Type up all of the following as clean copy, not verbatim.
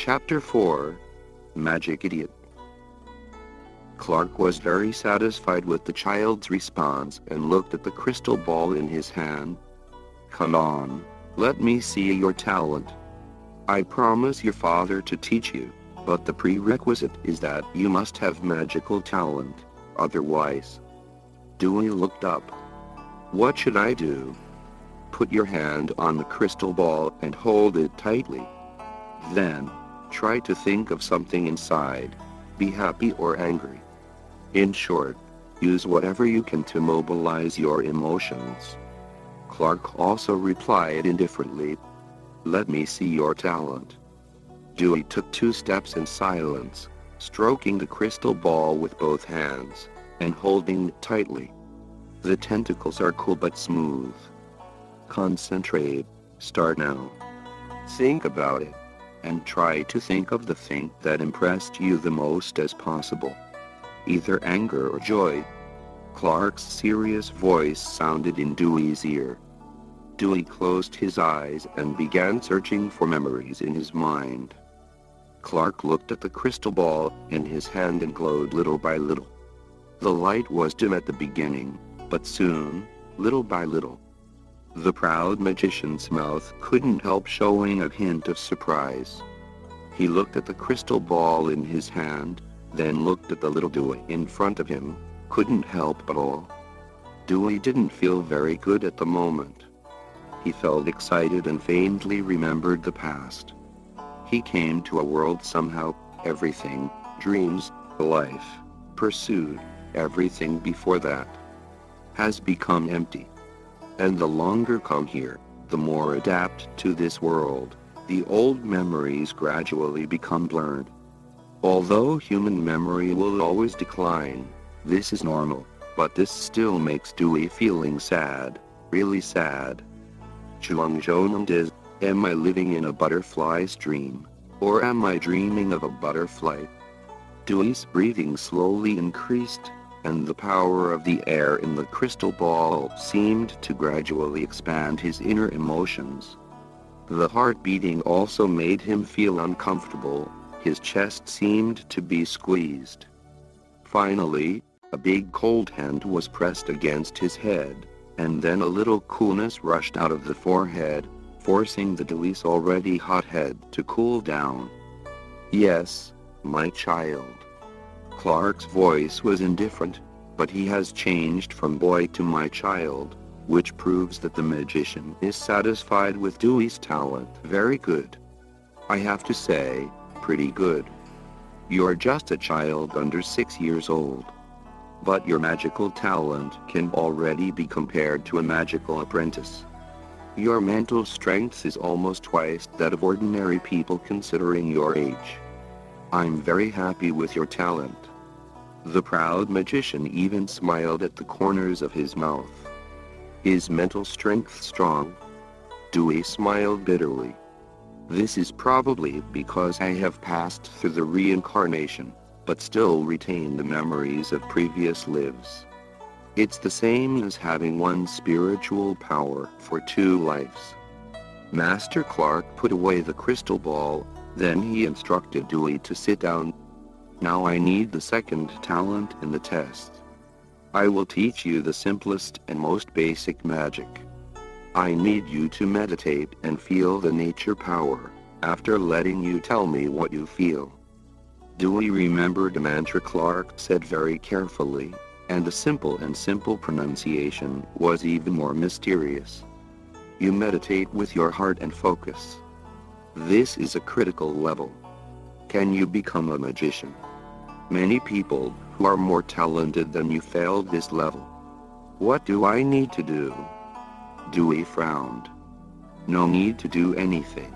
Chapter 4 Magic Idiot. Clark was very satisfied with the child's response and looked at the crystal ball in his hand. "Come on, let me see your talent. I promise your father to teach you, but the prerequisite is that you must have magical talent, otherwise." Dewey looked up. "What should I do?" "Put your hand on the crystal ball and hold it tightly. Then, try to think of something inside, be happy or angry. In short, use whatever you can to mobilize your emotions." Clark also replied indifferently, "Let me see your talent." Dewey took 2 steps in silence, stroking the crystal ball with both hands, and holding it tightly. "The tentacles are cool but smooth. Concentrate, start now. Think about it, and try to think of the thing that impressed you the most as possible. Either anger or joy." Clark's serious voice sounded in Dewey's ear. Dewey closed his eyes and began searching for memories in his mind. Clark looked at the crystal ball in his hand and glowed little by little. The light was dim at the beginning, but soon, little by little, the proud magician's mouth couldn't help showing a hint of surprise. He looked at the crystal ball in his hand, then looked at the little Dewey in front of him, couldn't help but all. Dewey didn't feel very good at the moment. He felt excited and faintly remembered the past. He came to a world somehow, everything, dreams, life, pursued, everything before that, has become empty. And the longer come here, the more adapt to this world, the old memories gradually become blurred. Although human memory will always decline, this is normal, but this still makes Dewey feeling sad, really sad. Chuangjonam, am I living in a butterfly's dream, or am I dreaming of a butterfly? Dewey's breathing slowly increased, and the power of the air in the crystal ball seemed to gradually expand his inner emotions. The heart beating also made him feel uncomfortable. His chest seemed to be squeezed. Finally, a big cold hand was pressed against his head, and then a little coolness rushed out of the forehead, forcing the Dewey's already hot head to cool down. "Yes, my child." Clark's voice was indifferent, but he has changed from boy to my child, which proves that the magician is satisfied with Dewey's talent. "Very good. I have to say, pretty good. You're just a child under 6 years old. But your magical talent can already be compared to a magical apprentice. Your mental strength is almost twice that of ordinary people considering your age. I'm very happy with your talent." The proud magician even smiled at the corners of his mouth. "Is mental strength strong?" Dewey smiled bitterly. "This is probably because I have passed through the reincarnation, but still retain the memories of previous lives. It's the same as having one spiritual power for 2 lives." Master Clark put away the crystal ball, then he instructed Dewey to sit down. "Now I need the second talent in the test. I will teach you the simplest and most basic magic. I need you to meditate and feel the nature power, after letting you tell me what you feel." Dewey remembered a mantra Clark said very carefully, and the simple pronunciation was even more mysterious. "You meditate with your heart and focus. This is a critical level. Can you become a magician? Many people who are more talented than you failed this level. What do I need to do?" Dewey frowned. "No need to do anything.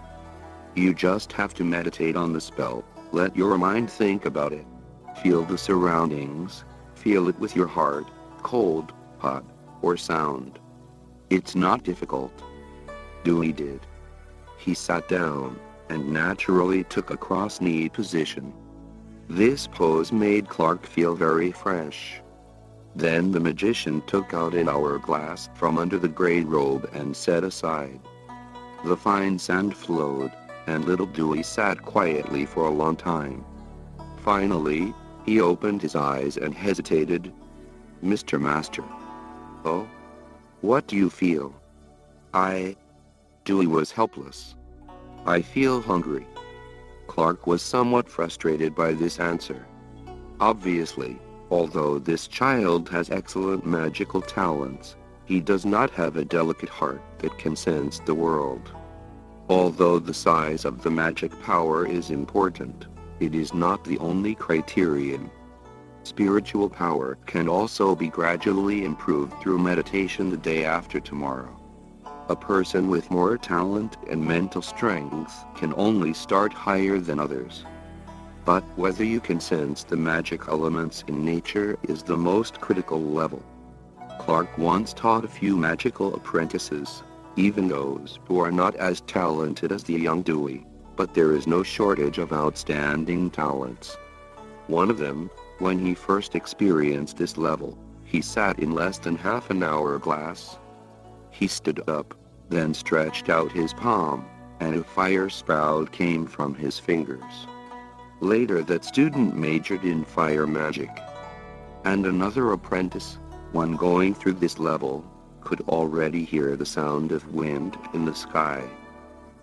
You just have to meditate on the spell. Let your mind think about it. Feel the surroundings. Feel it with your heart, cold, hot, or sound. It's not difficult." Dewey did. He sat down, and naturally took a cross-knee position. This pose made Clark feel very fresh. Then the magician took out an hourglass from under the gray robe and set aside. The fine sand flowed, and little Dewey sat quietly for a long time. Finally, he opened his eyes and hesitated. "Mr. Master." "Oh? What do you feel?" Dewey was helpless. "I feel hungry." Clark was somewhat frustrated by this answer. Obviously, although this child has excellent magical talents, he does not have a delicate heart that can sense the world. Although the size of the magic power is important, it is not the only criterion. Spiritual power can also be gradually improved through meditation the day after tomorrow. A person with more talent and mental strength can only start higher than others. But whether you can sense the magic elements in nature is the most critical level. Clark once taught a few magical apprentices, even those who are not as talented as the young Dewey, but there is no shortage of outstanding talents. One of them, when he first experienced this level, he sat in less than half an hourglass. He stood up, then stretched out his palm, and a fire sprout came from his fingers. Later that student majored in fire magic. And another apprentice, one going through this level, could already hear the sound of wind in the sky.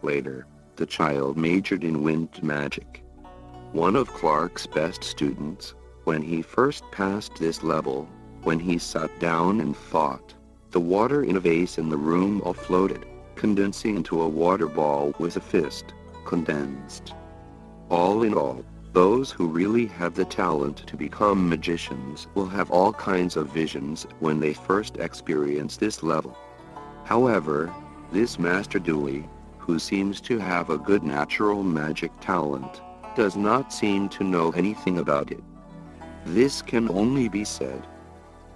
Later, the child majored in wind magic. One of Clark's best students, when he first passed this level, when he sat down and thought, the water in a vase in the room all floated, condensing into a water ball with a fist, condensed. All in all, those who really have the talent to become magicians will have all kinds of visions when they first experience this level. However, this Master Dewey, who seems to have a good natural magic talent, does not seem to know anything about it. This can only be said.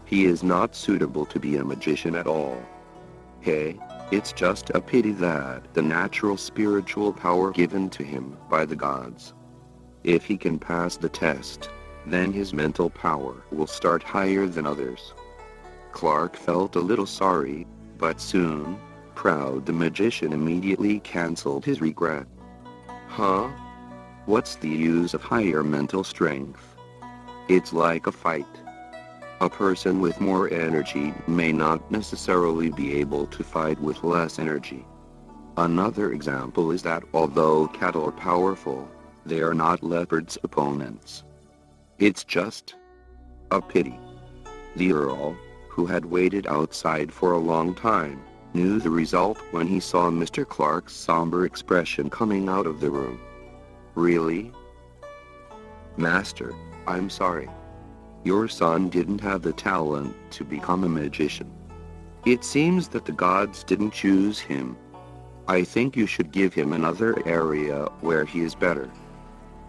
He is not suitable to be a magician at all. Hey, it's just a pity that the natural spiritual power given to him by the gods. If he can pass the test, then his mental power will start higher than others. Clark felt a little sorry, but soon, proud the magician immediately cancelled his regret. Huh? What's the use of higher mental strength? It's like a fight. A person with more energy may not necessarily be able to fight with less energy. Another example is that although cattle are powerful, they are not leopards' opponents. It's just a pity. The Earl, who had waited outside for a long time, knew the result when he saw Mr. Clark's somber expression coming out of the room. Really? Master, I'm sorry. Your son didn't have the talent to become a magician. It seems that the gods didn't choose him. I think you should give him another area where he is better.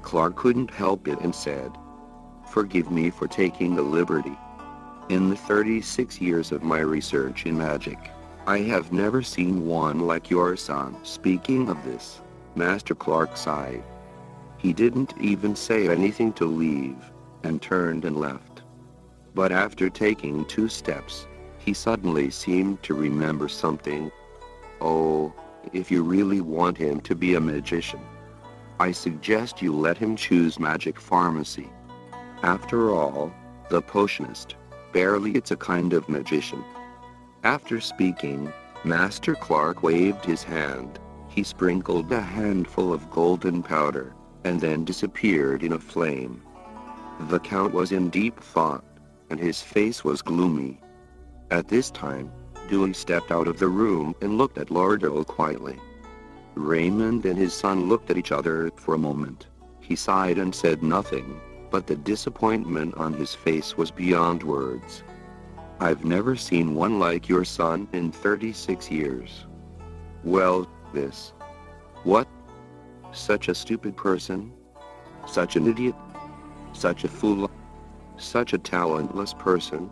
Clark couldn't help it and said, "Forgive me for taking the liberty. In the 36 years of my research in magic, I have never seen one like your son." Speaking of this, Master Clark sighed. He didn't even say anything to leave, and turned and left. But after taking 2 steps, he suddenly seemed to remember something. "Oh, if you really want him to be a magician, I suggest you let him choose magic pharmacy. After all, the potionist, barely it's a kind of magician." After speaking, Master Clark waved his hand. He sprinkled a handful of golden powder, and then disappeared in a flame. The Count was in deep thought, and his face was gloomy. At this time, Dewey stepped out of the room and looked at Lord Earl quietly. Raymond and his son looked at each other for a moment. He sighed and said nothing, but the disappointment on his face was beyond words. "I've never seen one like your son in 36 years. Well, this. What? Such a stupid person? Such an idiot? Such a fool? Such a talentless person?"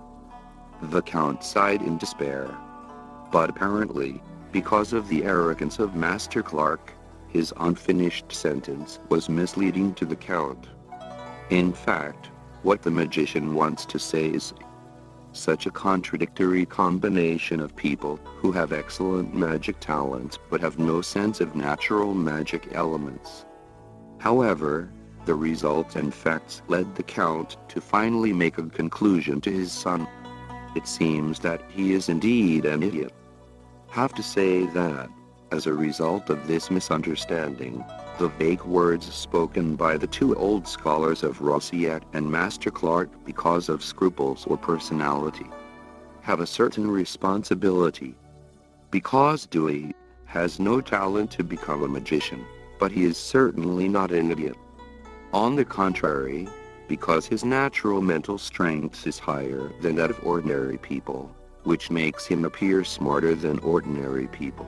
The Count sighed in despair. But apparently, because of the arrogance of Master Clark, his unfinished sentence was misleading to the Count. In fact, what the magician wants to say is, Such a contradictory combination of people who have excellent magic talents but have no sense of natural magic elements. However, the results and facts led the Count to finally make a conclusion to his son. It seems that he is indeed an idiot. Have to say that, as a result of this misunderstanding, the vague words spoken by the two old scholars of Rossiet and Master Clark because of scruples or personality have a certain responsibility. Because Dewey has no talent to become a magician, but he is certainly not an idiot. On the contrary, because his natural mental strength is higher than that of ordinary people, which makes him appear smarter than ordinary people.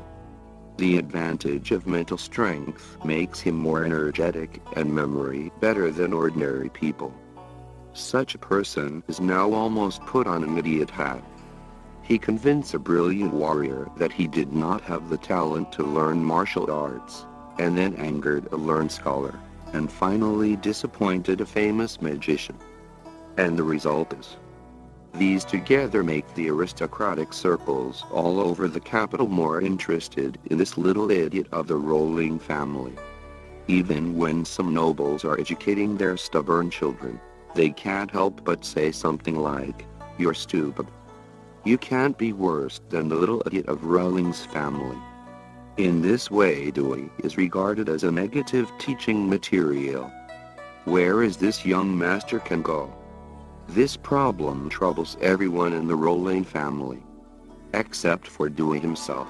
The advantage of mental strength makes him more energetic and memory better than ordinary people. Such a person is now almost put on an idiot hat. He convinced a brilliant warrior that he did not have the talent to learn martial arts, and then angered a learned scholar, and finally disappointed a famous magician. And the result is, these together make the aristocratic circles all over the capital more interested in this little idiot of the Rolling family. Even when some nobles are educating their stubborn children, they can't help but say something like, "You're stupid. You can't be worse than the little idiot of Rolling's family." In this way, Dewey is regarded as a negative teaching material. Where is this young master can go? This problem troubles everyone in the Rolling family, except for Dewey himself.